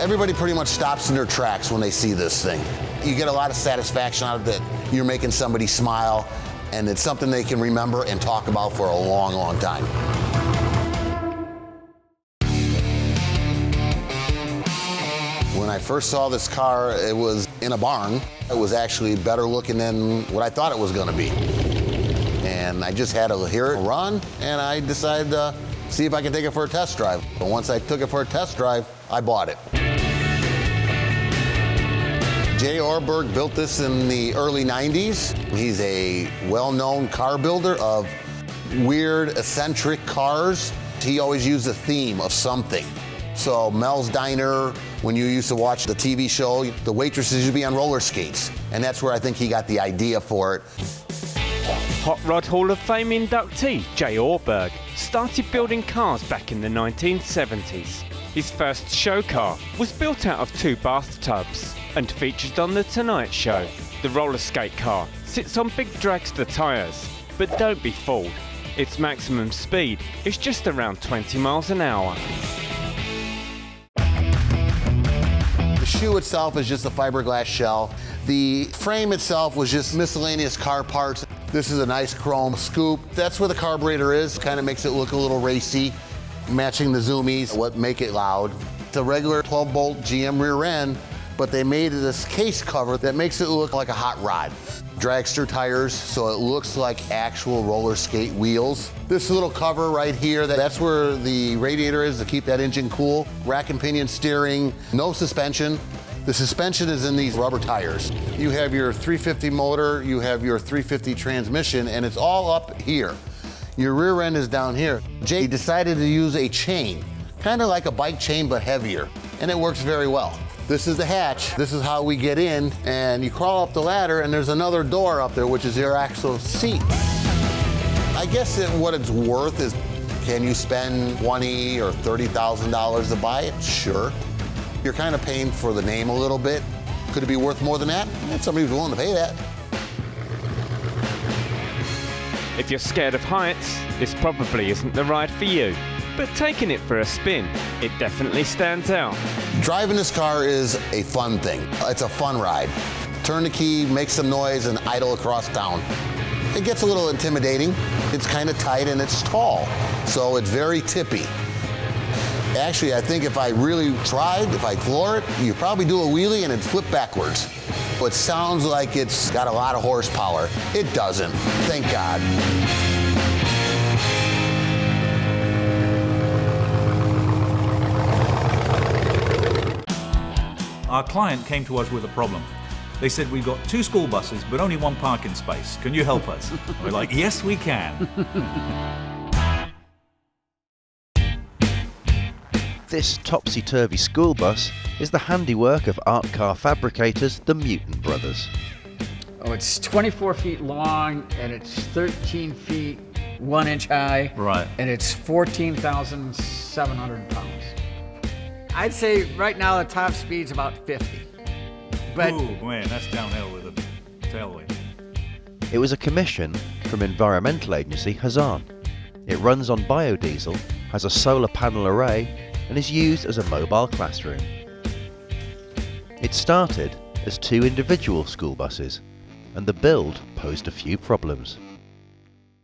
Everybody pretty much stops in their tracks when they see this thing. You get a lot of satisfaction out of it. You're making somebody smile, and it's something they can remember and talk about for a long, long time. When I first saw this car, it was in a barn. It was actually better looking than what I thought it was going to be. And I just had to hear it run, and I decided to see if I can take it for a test drive. But once I took it for a test drive, I bought it. Jay Orberg built this in the early 90s. He's a well-known car builder of weird, eccentric cars. He always used a theme of something. So Mel's Diner, when you used to watch the TV show, the waitresses used to be on roller skates. And that's where I think he got the idea for it. Hot Rod Hall of Fame inductee Jay Orberg started building cars back in the 1970s. His first show car was built out of 2 bathtubs and featured on The Tonight Show. The roller skate car sits on big dragster tyres, but don't be fooled. Its maximum speed is just around 20 miles an hour. The shoe itself is just a fiberglass shell. The frame itself was just miscellaneous car parts. This is a nice chrome scoop. That's where the carburetor is. Kind of makes it look a little racy, matching the zoomies, what make it loud. It's a regular 12-bolt GM rear end, but they made this case cover that makes it look like a hot rod. Dragster tires, so it looks like actual roller skate wheels. This little cover right here, that's where the radiator is to keep that engine cool. Rack and pinion steering, no suspension. The suspension is in these rubber tires. You have your 350 motor, you have your 350 transmission, and it's all up here. Your rear end is down here. Jay decided to use a chain, kind of like a bike chain, but heavier, and it works very well. This is the hatch. This is how we get in, and you crawl up the ladder, and there's another door up there, which is your actual seat. I guess what it's worth is, can you spend $20,000 or $30,000 to buy it? Sure. You're kind of paying for the name a little bit. Could it be worth more than that? If somebody's willing to pay that. If you're scared of heights, this probably isn't the ride for you. But taking it for a spin, it definitely stands out. Driving this car is a fun thing. It's a fun ride. Turn the key, make some noise, and idle across town. It gets a little intimidating. It's kind of tight and it's tall, so it's very tippy. Actually, I think if I really tried, if I floor it, you probably do a wheelie and it'd flip backwards. It sounds like it's got a lot of horsepower. It doesn't, thank God. Our client came to us with a problem. They said, we've got 2 school buses, but only 1 parking space. Can you help us? We're like, yes, we can. This topsy-turvy school bus is the handiwork of art car fabricators, the Mutant Brothers. Oh, it's 24 feet long, and it's 13 feet 1 inch high. Right. And it's 14,700 pounds. I'd say right now the top speed's about 50. But ooh, man, that's downhill with a tailwind. It was a commission from environmental agency Hazan. It runs on biodiesel, has a solar panel array, and is used as a mobile classroom. It started as 2 individual school buses, and the build posed a few problems.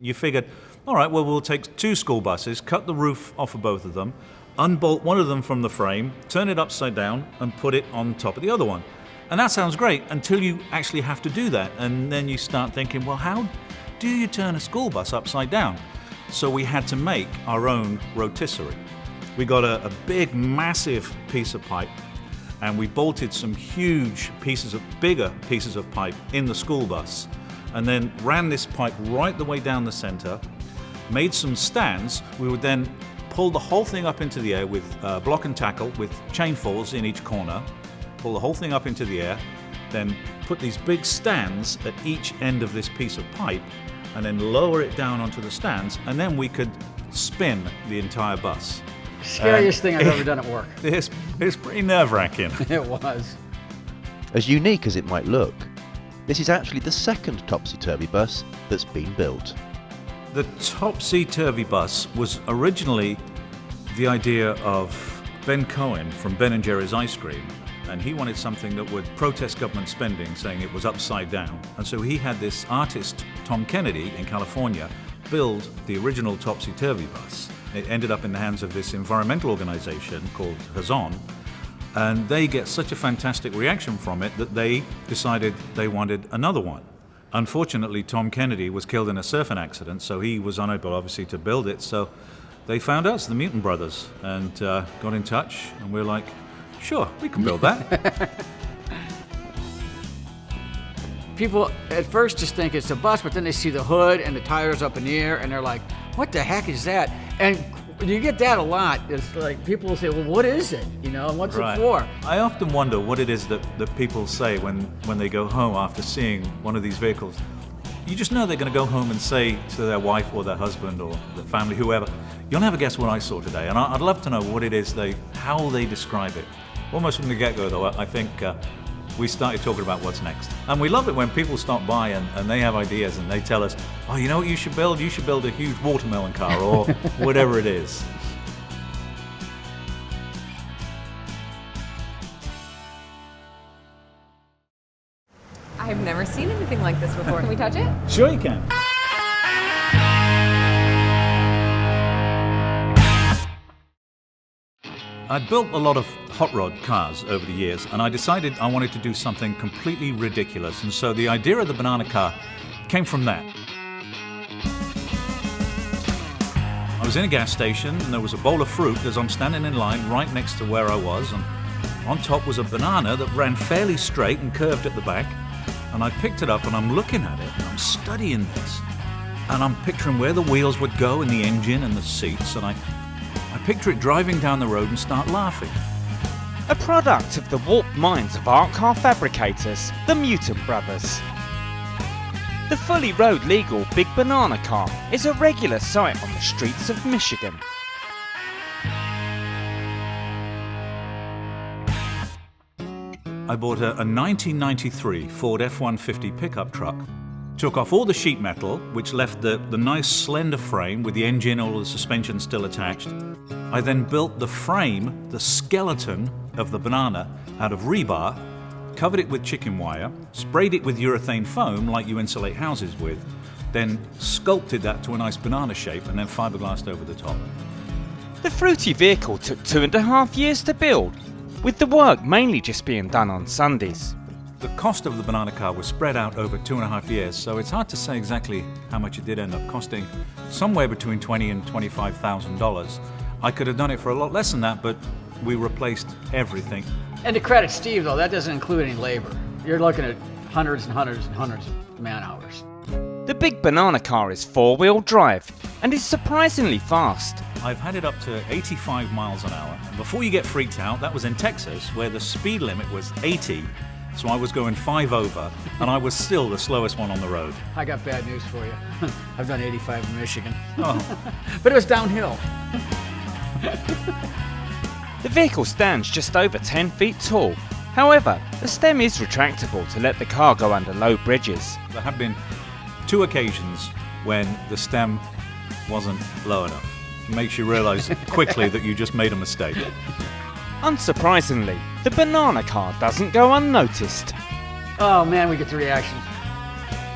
You figured, all right, well, we'll take 2 school buses, cut the roof off of both of them, unbolt one of them from the frame, turn it upside down, and put it on top of the other one. And that sounds great until you actually have to do that. And then you start thinking, well, how do you turn a school bus upside down? So we had to make our own rotisserie. We got a big, massive piece of pipe, and we bolted some huge bigger pieces of pipe in the school bus, and then ran this pipe right the way down the center, made some stands. We would then pull the whole thing up into the air with block and tackle with chain falls in each corner, pull the whole thing up into the air, then put these big stands at each end of this piece of pipe, and then lower it down onto the stands, and then we could spin the entire bus. scariest thing I've ever done at work. It's pretty nerve-wracking. It was. As unique as it might look, this is actually the second topsy-turvy bus that's been built. The topsy-turvy bus was originally the idea of Ben Cohen from Ben & Jerry's Ice Cream, and he wanted something that would protest government spending, saying it was upside down. And so he had this artist, Tom Kennedy, in California, build the original topsy-turvy bus. It ended up in the hands of this environmental organization called hearse, and they get such a fantastic reaction from it that they decided they wanted another one. Unfortunately, Tom Kennedy was killed in a surfing accident, so he was unable, obviously, to build it. So they found us, the Mutant Brothers, and got in touch, and we're like, sure, we can build that. People at first just think it's a bus, but then they see the hood and the tires up in the air, and they're like, what the heck is that? And you get that a lot. It's like people will say, well, what is it? You know, what's it for? I often wonder what it is that people say when they go home after seeing one of these vehicles. You just know they're going to go home and say to their wife or their husband or their family, whoever, you'll never guess what I saw today. And I'd love to know what it is, how they describe it. Almost from the get-go, though, I think we started talking about what's next. And we love it when people stop by and they have ideas and they tell us, oh, you know what you should build? You should build a huge watermelon car or whatever it is. I've never seen anything like this before. Can we touch it? Sure you can. I'd built a lot of hot rod cars over the years, and I decided I wanted to do something completely ridiculous, and so the idea of the banana car came from that. I was in a gas station, and there was a bowl of fruit as I'm standing in line right next to where I was, and on top was a banana that ran fairly straight and curved at the back, and I picked it up and I'm looking at it, and I'm studying this, and I'm picturing where the wheels would go and the engine and the seats, and I picture it driving down the road and start laughing. A product of the warped minds of art car fabricators, the Mutant Brothers. The fully road legal Big Banana car is a regular sight on the streets of Michigan. I bought a 1993 Ford F-150 pickup truck, took off all the sheet metal, which left the nice slender frame with the engine, all the suspension still attached. I then built the frame, the skeleton of the banana, out of rebar, covered it with chicken wire, sprayed it with urethane foam like you insulate houses with, then sculpted that to a nice banana shape and then fiberglassed over the top. The fruity vehicle took 2.5 years to build, with the work mainly just being done on Sundays. The cost of the banana car was spread out over 2.5 years, so it's hard to say exactly how much it did end up costing. Somewhere between $20,000 and $25,000. I could have done it for a lot less than that, but we replaced everything. And to credit Steve, though, that doesn't include any labor. You're looking at hundreds and hundreds and hundreds of man hours. The Big Banana car is 4-wheel drive and is surprisingly fast. I've had it up to 85 miles an hour. And before you get freaked out, that was in Texas, where the speed limit was 80. So I was going 5 over, and I was still the slowest one on the road. I got bad news for you. I've done 85 in Michigan. Oh. But it was downhill. The vehicle stands just over 10 feet tall. However, the stem is retractable to let the car go under low bridges. There have been 2 occasions when the stem wasn't low enough. It makes you realize quickly that you just made a mistake. Unsurprisingly, the banana car doesn't go unnoticed. Oh man, we get the reaction.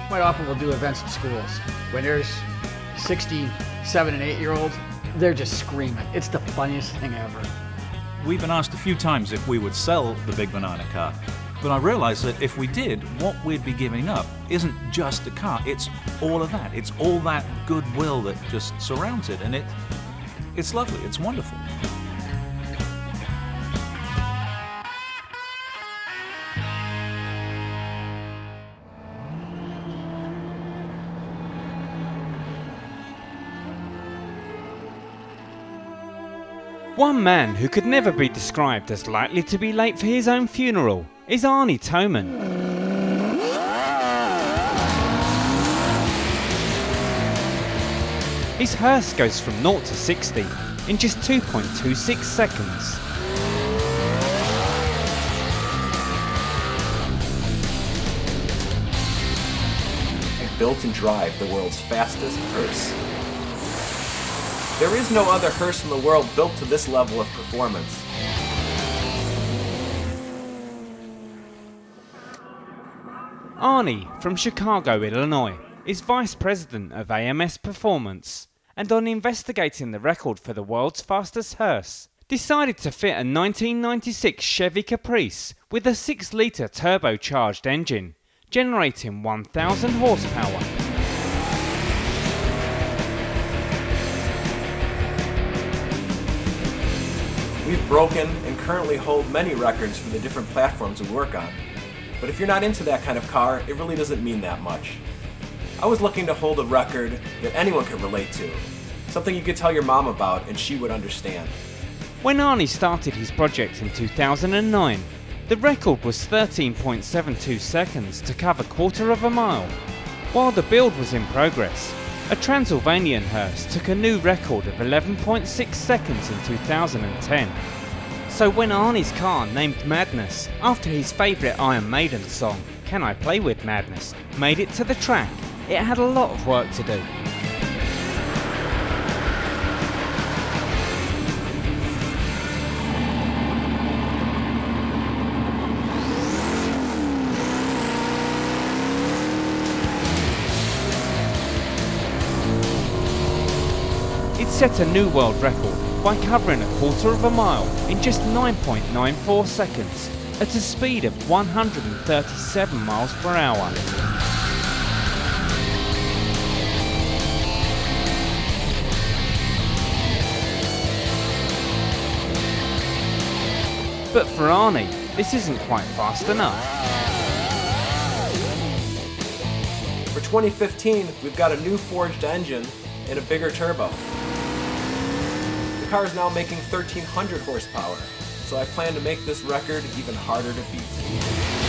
Quite often we'll do events at schools. When there's 60, 7 and 8-year-olds, they're just screaming. It's the funniest thing ever. We've been asked a few times if we would sell the Big Banana car, but I realized that if we did, what we'd be giving up isn't just a car, it's all of that. It's all that goodwill that just surrounds it, and it's lovely, it's wonderful. One man who could never be described as likely to be late for his own funeral is Arnie Toman. His hearse goes from 0 to 60 in just 2.26 seconds. I built and drive the world's fastest hearse. There is no other hearse in the world built to this level of performance. Arnie from Chicago, Illinois, is Vice President of AMS Performance, and on investigating the record for the world's fastest hearse, decided to fit a 1996 Chevy Caprice with a 6-litre turbocharged engine, generating 1,000 horsepower. We've broken and currently hold many records for the different platforms we work on. But if you're not into that kind of car, it really doesn't mean that much. I was looking to hold a record that anyone could relate to. Something you could tell your mom about and she would understand. When Arnie started his project in 2009, the record was 13.72 seconds to cover quarter of a mile. While the build was in progress, a Transylvanian hearse took a new record of 11.6 seconds in 2010. So when Arnie's car, named Madness, after his favourite Iron Maiden song, Can I Play With Madness, made it to the track, it had a lot of work to do. It set a new world record by covering a quarter of a mile in just 9.94 seconds at a speed of 137 miles per hour. But for Arnie, this isn't quite fast enough. For 2015, we've got a new forged engine and a bigger turbo. The car is now making 1,300 horsepower, so I plan to make this record even harder to beat.